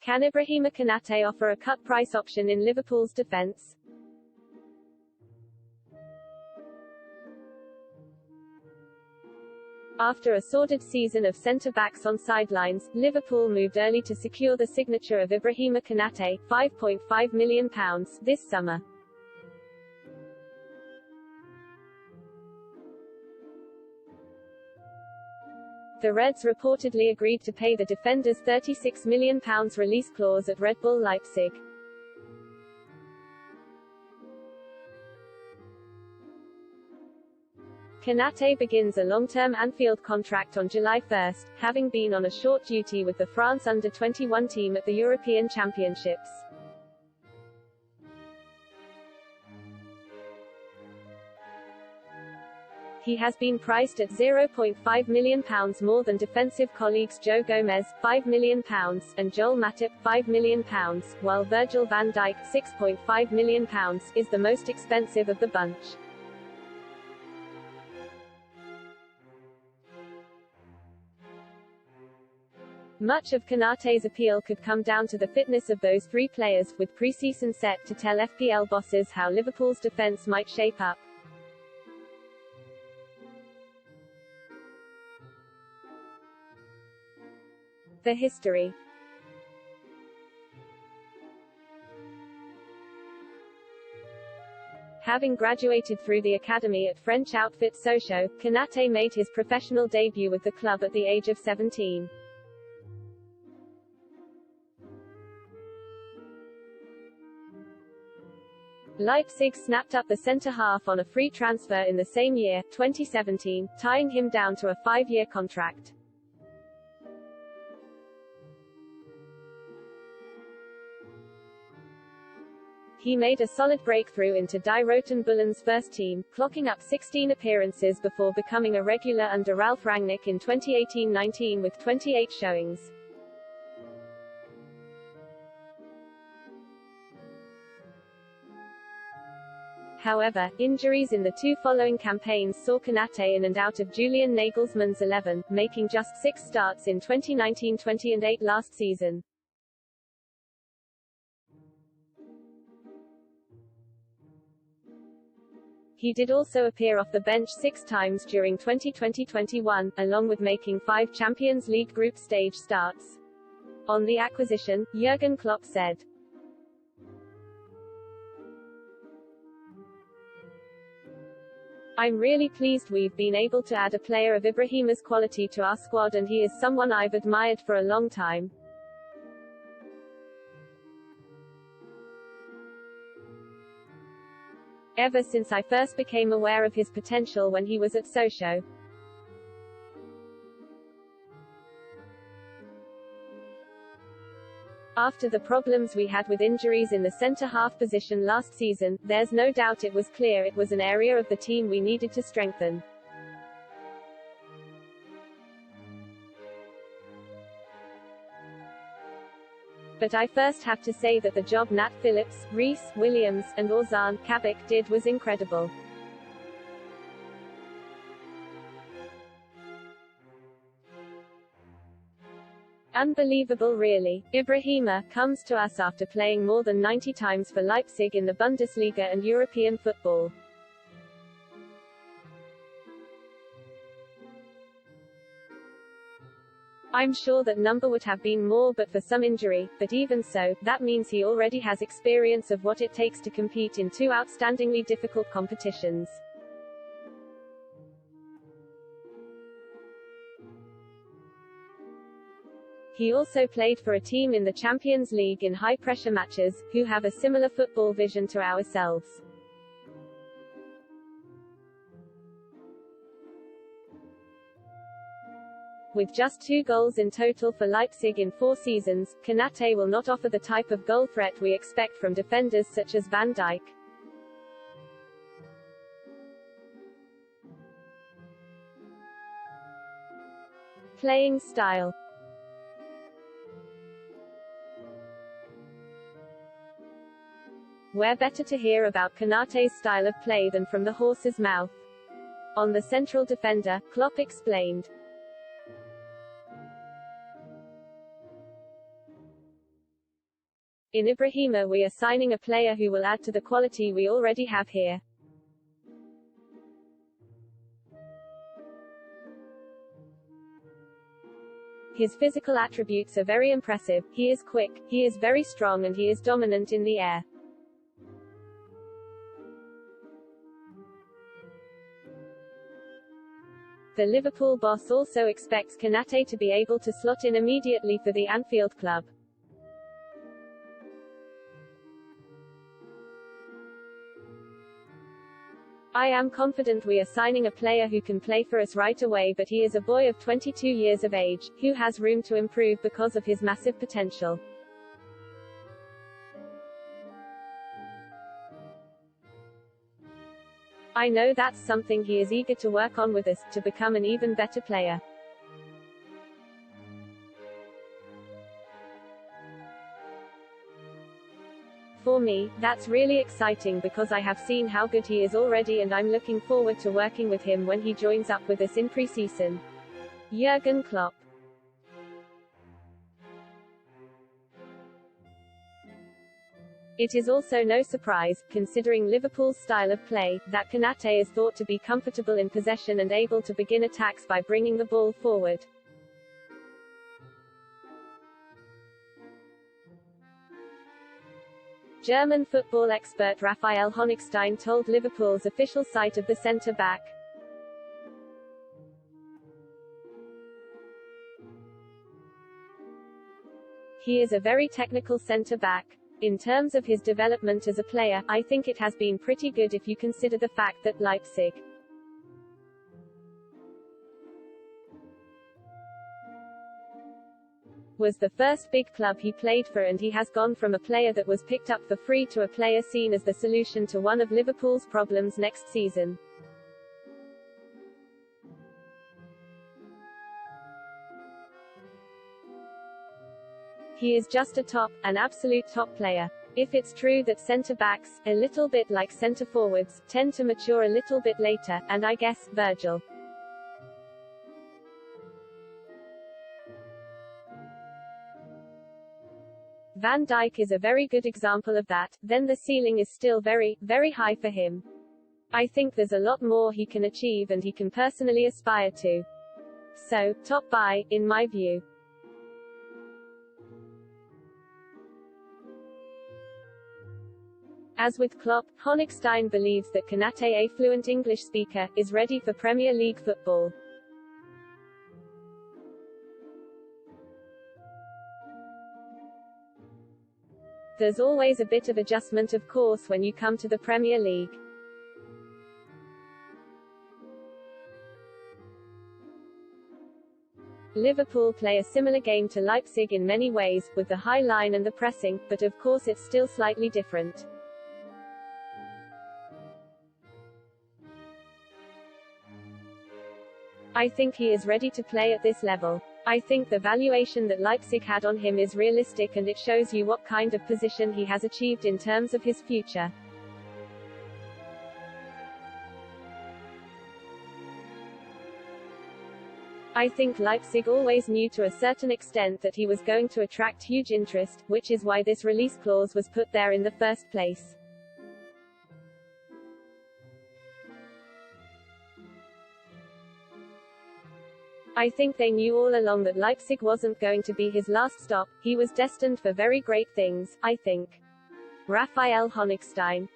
Can Ibrahima Konaté offer a cut-price option in Liverpool's defence? After a sordid season of centre-backs on sidelines, Liverpool moved early to secure the signature of Ibrahima Konaté, £5.5 million, this summer. The Reds reportedly agreed to pay the defender's £36 million release clause at Red Bull Leipzig. Konaté begins a long-term Anfield contract on July 1, having been on a short duty with the France under-21 team at the European Championships. He has been priced at £0.5 million more than defensive colleagues Joe Gomez, £5 million, and Joel Matip, £5 million, while Virgil van Dijk, £6.5 million, is the most expensive of the bunch. Much of Konaté's appeal could come down to the fitness of those three players, with pre-season set to tell FPL bosses how Liverpool's defence might shape up. The history. Having graduated through the academy at French outfit Sochaux, Konaté made his professional debut with the club at the age of 17. Leipzig snapped up the centre-half on a free transfer in the same year, 2017, tying him down to a 5-year contract. He made a solid breakthrough into Die Roten Bullen's first team, clocking up 16 appearances before becoming a regular under Ralf Rangnick in 2018-19 with 28 showings. However, injuries in the two following campaigns saw Konaté in and out of Julian Nagelsmann's 11, making just 6 starts in 2019-20 and 8 last season. He did also appear off the bench 6 times during 2020-21, along with making 5 Champions League group stage starts. On the acquisition, Jurgen Klopp said, "I'm really pleased we've been able to add a player of Ibrahima's quality to our squad, and he is someone I've admired for a long time. Ever since I first became aware of his potential when he was at Sochaux. After the problems we had with injuries in the centre-half position last season, there's no doubt it was clear it was an area of the team we needed to strengthen. But I first have to say that the job Nat Phillips, Reece Williams, and Ozan Kabak did was incredible. Unbelievable really. Ibrahima comes to us after playing more than 90 times for Leipzig in the Bundesliga and European football. I'm sure that number would have been more but for some injury, but even so, that means he already has experience of what it takes to compete in 2 outstandingly difficult competitions. He also played for a team in the Champions League in high-pressure matches, who have a similar football vision to ourselves. With just 2 goals in total for Leipzig in 4 seasons, Konaté will not offer the type of goal threat we expect from defenders such as Van Dijk. Playing style. Where better to hear about Konaté's style of play than from the horse's mouth? On the central defender, Klopp explained, In Ibrahima we are signing a player who will add to the quality we already have here. His physical attributes are very impressive, he is quick, he is very strong and he is dominant in the air. The Liverpool boss also expects Konaté to be able to slot in immediately for the Anfield club. I am confident we are signing a player who can play for us right away, but he is a boy of 22 years of age, who has room to improve because of his massive potential. I know that's something he is eager to work on with us, to become an even better player. For me, that's really exciting because I have seen how good he is already and I'm looking forward to working with him when he joins up with us in pre-season. Jurgen Klopp. It is also no surprise, considering Liverpool's style of play, that Konaté is thought to be comfortable in possession and able to begin attacks by bringing the ball forward. German football expert Raphael Honigstein told Liverpool's official site of the centre-back. He is a very technical centre-back. In terms of his development as a player, I think it has been pretty good if you consider the fact that Leipzig was the first big club he played for, and he has gone from a player that was picked up for free to a player seen as the solution to one of Liverpool's problems next season. He is just an absolute top player. If it's true that centre-backs, a little bit like centre-forwards, tend to mature a little bit later, and I guess, Virgil van Dijk is a very good example of that, then the ceiling is still very, very high for him. I think there's a lot more he can achieve and he can personally aspire to. So, top buy, in my view. As with Klopp, Honigstein believes that Konaté, a fluent English speaker, is ready for Premier League football. There's always a bit of adjustment of course when you come to the Premier League. Liverpool play a similar game to Leipzig in many ways, with the high line and the pressing, but of course it's still slightly different. I think he is ready to play at this level. I think the valuation that Leipzig had on him is realistic and it shows you what kind of position he has achieved in terms of his future. I think Leipzig always knew to a certain extent that he was going to attract huge interest, which is why this release clause was put there in the first place. I think they knew all along that Leipzig wasn't going to be his last stop, he was destined for very great things, I think. Raphael Honigstein.